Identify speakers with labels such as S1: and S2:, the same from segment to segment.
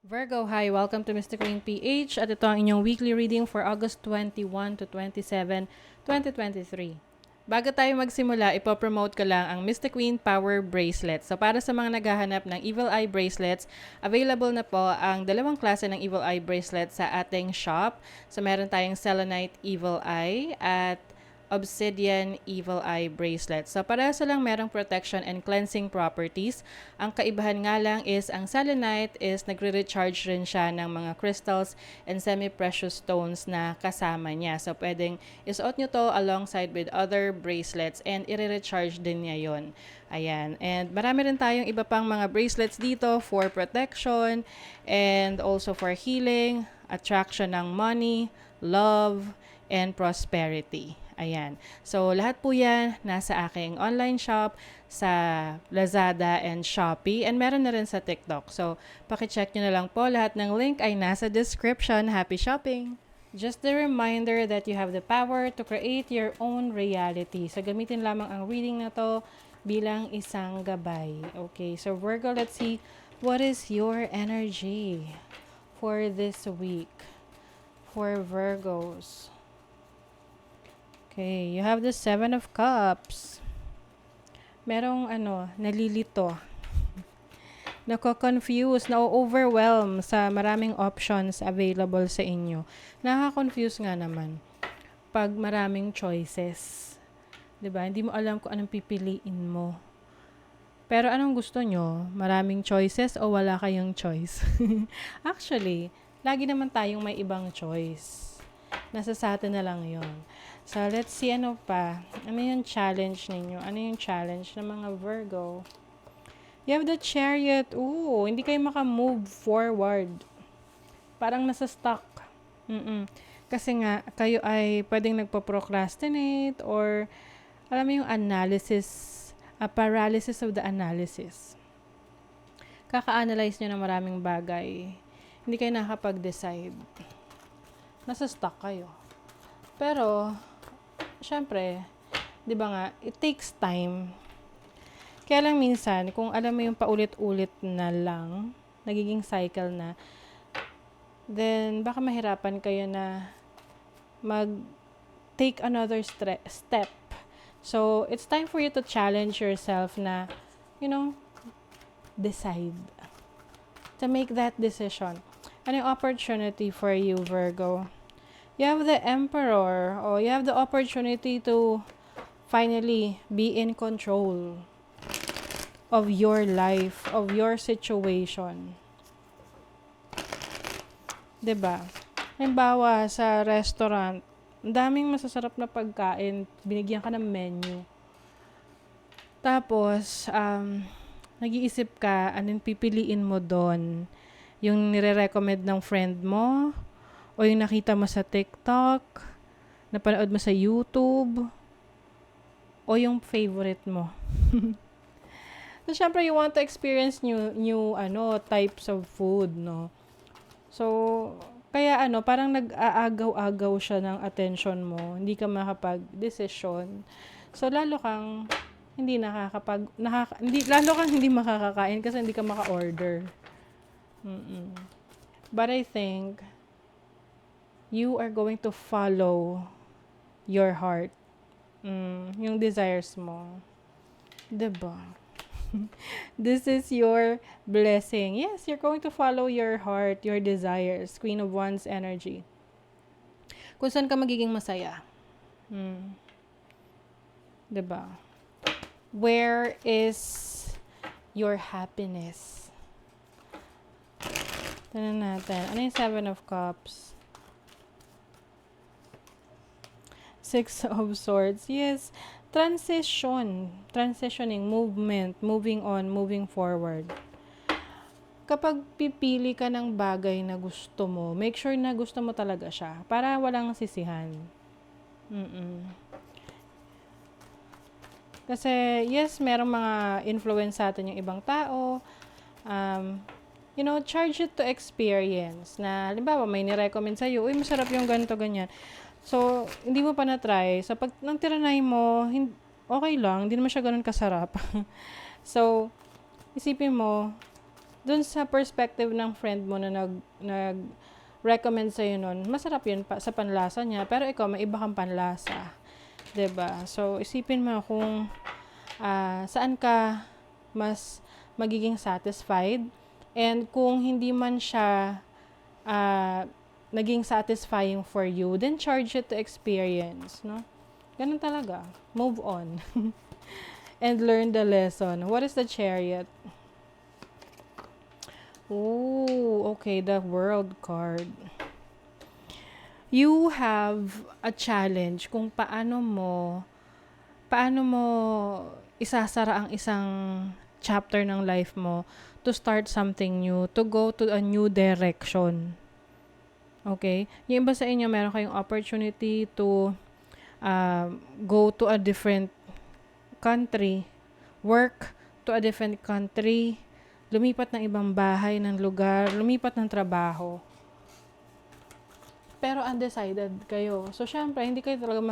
S1: Virgo, hi! Welcome to Mr. Queen PH at ito ang inyong weekly reading for August 21 to 27, 2023. Bago tayo magsimula, ipopromote ko lang ang Mystic Queen Power Bracelet. So para sa mga naghahanap ng Evil Eye Bracelets, available na po ang dalawang klase ng Evil Eye Bracelet sa ating shop. So meron tayong Selenite Evil Eye at Obsidian Evil Eye Bracelet. So parehas lang merong protection and cleansing properties. Ang kaibahan nga lang is ang selenite is nagre-recharge rin siya ng mga crystals and semi-precious stones na kasama niya. So pwedeng isuot nyo to alongside with other bracelets and i-recharge din niya yon. Ayan. And marami rin tayong iba pang mga bracelets dito for protection and also for healing, attraction ng money, love, and prosperity. Ayan. So, lahat po yan nasa aking online shop sa Lazada and Shopee. And meron na rin sa TikTok. So, pakicheck nyo na lang po. Lahat ng link ay nasa description. Happy shopping! Just a reminder that you have the power to create your own reality. So, gamitin lamang ang reading na to bilang isang gabay. Okay, so Virgo, let's see what is your energy for this week for Virgos. Okay, you have the Seven of Cups. Merong nalilito. Nako-confuse, na-overwhelm sa maraming options available sa inyo. Nakaka-confuse nga naman pag maraming choices. 'Di ba? Hindi mo alam kung anong pipiliin mo. Pero anong gusto nyo? Maraming choices o wala kayong choice? Actually, lagi naman tayong may ibang choice. Nasa sa atin na lang yon. So, let's see ano pa. Ano yung challenge ninyo? Ano yung challenge ng mga Virgo? You have the Chariot. Ooh, hindi kayo maka-move forward. Parang nasa stuck. Kasi nga, kayo ay pwedeng nagpo-procrastinate or alam mo yung analysis, a paralysis of the analysis. Kaka-analyze nyo ng maraming bagay. Hindi kayo nakapag-decide. Nasa stuck kayo. Pero, syempre, di ba nga, it takes time. Kaya lang minsan, kung alam mo yung paulit-ulit na lang, nagiging cycle na, then baka mahirapan kayo na mag-take another step. So, it's time for you to challenge yourself na, decide. To make that decision. Ano yung opportunity for you, Virgo? You have the Emperor, or you have the opportunity to finally be in control of your life, of your situation. 'Di ba? Halimbawa, sa restaurant, ang daming masasarap na pagkain, binigyan ka ng menu. Tapos, nag-iisip ka, anong pipiliin mo doon? Yung nire-recommend ng friend mo? O yung nakita mo sa TikTok? Napanood mo sa YouTube? O yung favorite mo? So, syempre, you want to experience new types of food, no? So, kaya parang nag-aagaw-agaw siya ng attention mo. Hindi ka makapag-desisyon. So, lalo kang lalo kang hindi makakakain kasi hindi ka maka-order. But I think you are going to follow your heart. Yung desires mo. 'Di ba? This is your blessing. Yes, you're going to follow your heart, your desires. Queen of Wands energy. Kung saan ka magiging masaya. 'Di ba? Where is your happiness? Tignan natin. Ano yung Seven of Cups? Six of Swords. Yes. Transitioning, movement, moving on, moving forward. Kapag pipili ka ng bagay na gusto mo, make sure na gusto mo talaga siya para walang sisihan. Kasi, yes, merong mga influence sa atin yung ibang tao. Charge it to experience. Na, halimbawa, may nirecommend sa'yo, uy, masarap yung ganito, ganyan. So, hindi mo pa na-try. So, pag nang tiranay mo, okay lang. Hindi naman siya ganun kasarap. So, isipin mo, dun sa perspective ng friend mo na recommend sa'yo nun, masarap yun sa panlasa niya, pero ikaw, may iba kang panlasa. 'Di ba? So, isipin mo kung saan ka mas magiging satisfied, and kung hindi man siya naging satisfying for you, then charge it to experience, no? Ganun talaga. Move on. And learn the lesson. What is the Chariot? Oh, okay, the World card. You have a challenge kung paano mo isasara ang isang chapter ng life mo to start something new, to go to a new direction. Okay? Yung iba sa inyo, meron kayong opportunity to go to a different country, work to a different country, lumipat ng ibang bahay, ng lugar, lumipat ng trabaho. Pero undecided kayo. So, syempre, hindi kayo talaga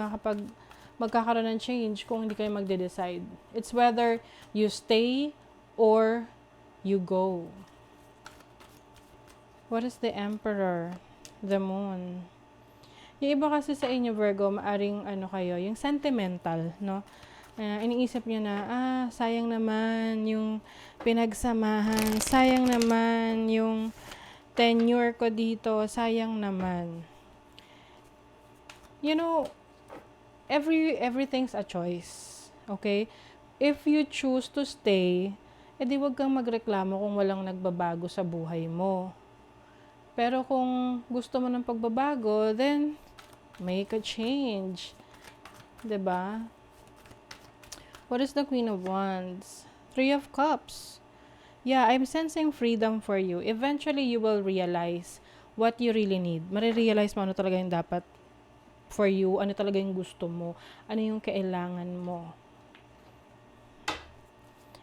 S1: magkakaroon ng change kung hindi kayo magde-decide. It's whether you stay or you go. What is the Emperor? The Moon. Yung iba kasi sa inyo, Virgo, maaring kayo, yung sentimental, no? Iniisip niyo na, sayang naman yung pinagsamahan, sayang naman yung tenure ko dito, sayang naman. You know, everything's a choice. Okay? If you choose to stay, edi wag kang magreklamo kung walang nagbabago sa buhay mo. Pero kung gusto mo ng pagbabago, then make a change. 'Di ba? What is the Queen of Wands? Three of Cups. Yeah, I'm sensing freedom for you. Eventually, you will realize what you really need. Marirealize mo ano talaga yung dapat for you, ano talaga yung gusto mo, ano yung kailangan mo.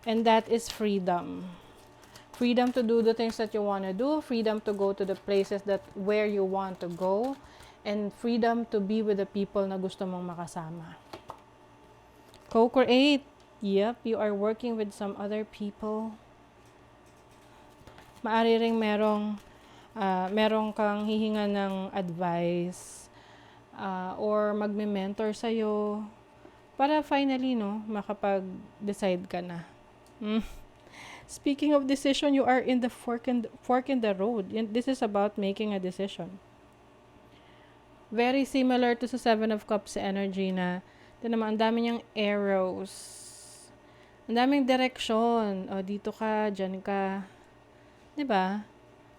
S1: And that is freedom. Freedom to do the things that you want to do, freedom to go to the places where you want to go, and freedom to be with the people na gusto mong makasama. Co-create. Yep, you are working with some other people. Maari ring merong kang hihinga ng advice, or magme-mentor sa'yo para finally, no, makapag-decide ka na. Speaking of decision, you are in the fork in the road. This is about making a decision. Very similar to sa Seven of Cups energy na, ito naman, ang dami niyang arrows. Ang daming direction. O, dito ka, dyan ka. 'Di ba?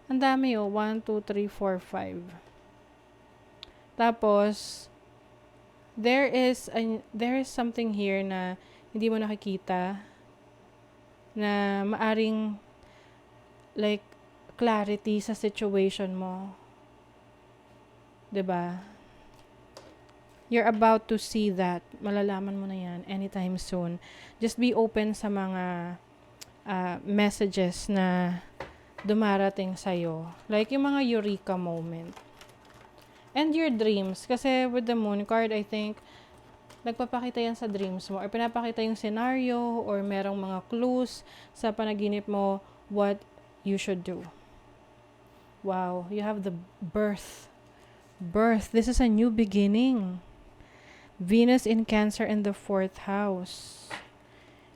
S1: Ang dami 1, 2, 3, 4, 5. Tapos, there is something here na hindi mo nakikita na maaring like clarity sa situation mo. 'Di ba? You're about to see that. Malalaman mo na 'yan anytime soon. Just be open sa mga messages na dumarating sa'yo. Like yung mga eureka moment. And your dreams. Kasi with the Moon card, I think, nagpapakita yan sa dreams mo. Or pinapakita yung scenario or merong mga clues sa panaginip mo what you should do. Wow. You have the birth. Birth. This is a new beginning. Venus in Cancer in the 4th house.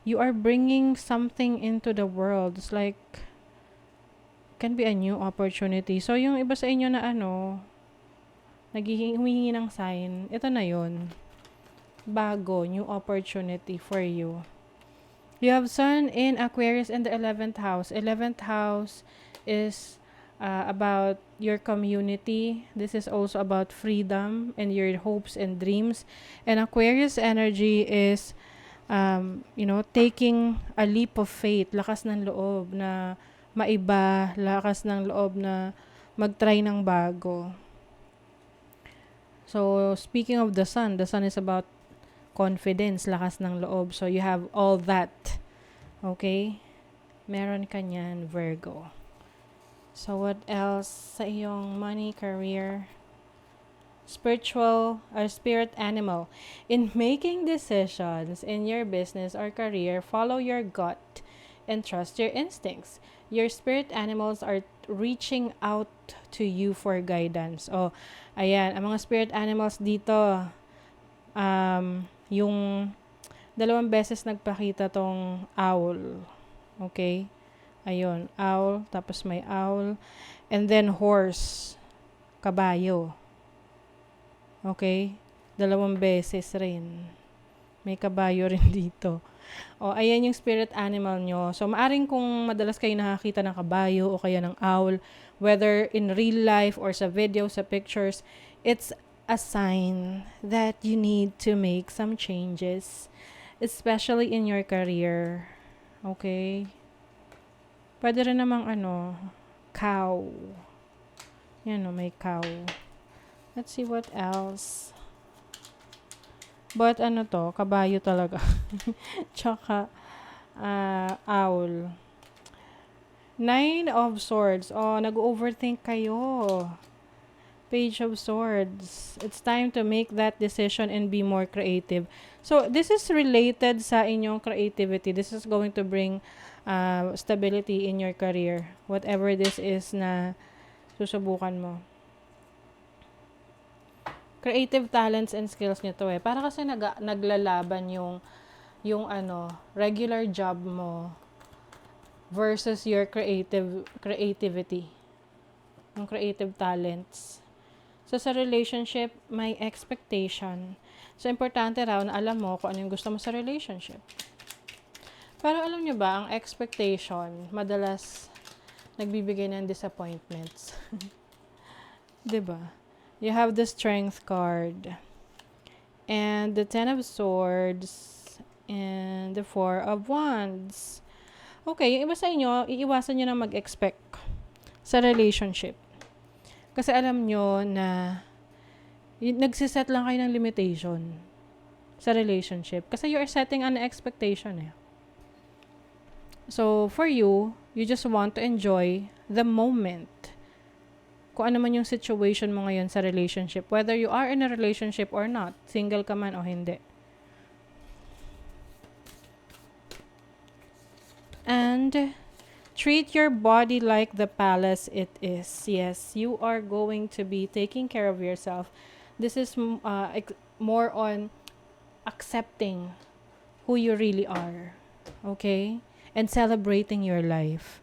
S1: You are bringing something into the world. It's like, can be a new opportunity. So, yung iba sa inyo na humihingi ng sign, ito na yun. Bago, new opportunity for you. You have Sun in Aquarius in the 11th house. 11th house is about your community. This is also about freedom and your hopes and dreams. And Aquarius energy is, taking a leap of faith, lakas ng loob na maiba, lakas ng loob na mag-try ng bago. So, speaking of the sun is about confidence, lakas ng loob. So, you have all that. Okay? Meron ka niyan, Virgo. So, what else sa iyong money, career, spiritual or spirit animal? In making decisions in your business or career, follow your gut. and trust your instincts. Your spirit animals are reaching out to you for guidance. Oh, ayan, ang mga spirit animals dito, yung dalawang beses nagpakita tong owl. Okay? Ayun, owl, tapos may owl, and then horse, kabayo. Okay? Dalawang beses rin. May kabayo rin dito. O, ayan yung spirit animal nyo. So, maaring kung madalas kayo nakakita ng kabayo o kaya ng owl, whether in real life or sa video, sa pictures, it's a sign that you need to make some changes, especially in your career. Okay? Pwede rin namang cow. Yan o, may cow. Let's see what else. But kabayo talaga. Tsaka, owl. 9 of Swords. Oh, nag-overthink kayo. Page of Swords. It's time to make that decision and be more creative. So, this is related sa inyong creativity. This is going to bring stability in your career. Whatever this is na susubukan mo. Creative talents and skills nyo to eh. Para kasi naglalaban yung regular job mo versus your creativity. Yung creative talents. So, sa relationship, may expectation. So, importante raw na alam mo kung ano yung gusto mo sa relationship. Pero alam nyo ba, ang expectation, madalas nagbibigay ng disappointments. 'Di ba? You have the Strength card. And the 10 of Swords. And the 4 of Wands. Okay, yung iba sa inyo, iiwasan nyo na mag-expect sa relationship. Kasi alam nyo na nagsiset lang kayo ng limitation sa relationship. Kasi you are setting an expectation eh. So, for you, you just want to enjoy the moment. Kung ano man yung situation mo ngayon sa relationship. Whether you are in a relationship or not. Single ka man o hindi. And treat your body like the palace it is. Yes, you are going to be taking care of yourself. This is more on accepting who you really are. Okay? And celebrating your life.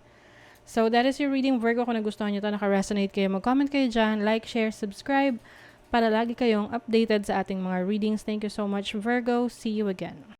S1: So, that is your reading, Virgo. Kung nagustuhan nyo ito, naka-resonate kayo, mag-comment kayo dyan, like, share, subscribe, para lagi kayong updated sa ating mga readings. Thank you so much, Virgo. See you again.